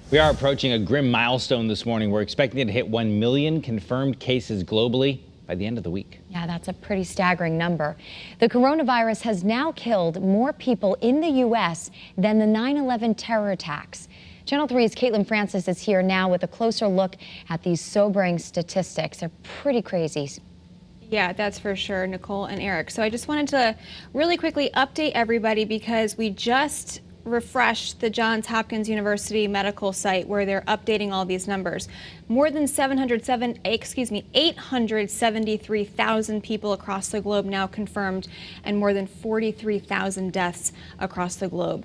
We are approaching a grim milestone this morning. We're expecting it to hit 1 million confirmed cases globally by the end of the week. Yeah, that's a pretty staggering number. The coronavirus has now killed more people in the U.S. than the 9/11 terror attacks. Channel 3's Caitlin Francis is here now with a closer look at these sobering statistics. They're pretty crazy. Yeah, that's for sure, Nicole and Eric. So I just wanted to really quickly update everybody because we just refreshed the Johns Hopkins University medical site where they're updating all these numbers. More than 873,000 people across the globe now confirmed, and more than 43,000 deaths across the globe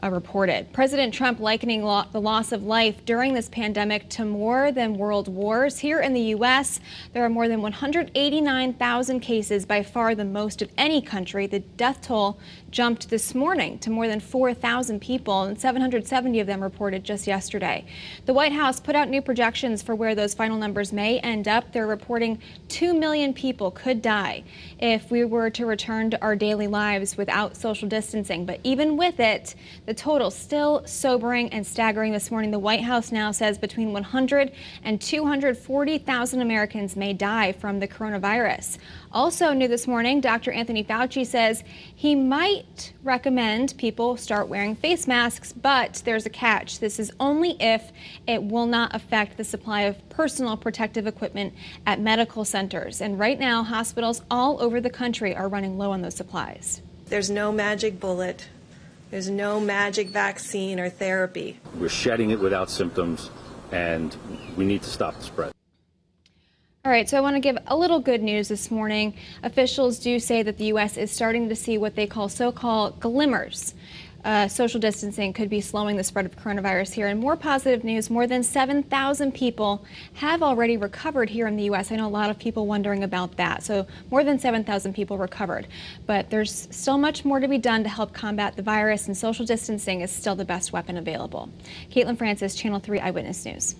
reported. President Trump likening the loss of life during this pandemic to more than world wars. Here in the U.S., there are more than 189,000 cases, by far the most of any country. The death toll jumped this morning to more than 4,000 people, and 770 of them reported just yesterday. The White House put out new projections for where those final numbers may end up. They're reporting 2 million people could die if we were to return to our daily lives without social distancing. But even with it, the total still sobering and staggering this morning. The White House now says between 100 and 240,000 Americans may die from the coronavirus. Also new this morning, Dr. Anthony Fauci says he might recommend people start wearing face masks, but there's a catch. This is only if it will not affect the supply of personal protective equipment at medical centers. And right now, hospitals all over the country are running low on those supplies. There's no magic bullet. There's no magic vaccine or therapy. We're shedding it without symptoms, and we need to stop the spread. All right, so I want to give a little good news this morning. Officials do say that the U.S. is starting to see what they call so-called glimmers. Social distancing could be slowing the spread of coronavirus here. And more positive news, more than 7,000 people have already recovered here in the U.S. I know a lot of people wondering about that. So more than 7,000 people recovered. But there's still much more to be done to help combat the virus, and social distancing is still the best weapon available. Caitlin Francis, Channel 3 Eyewitness News.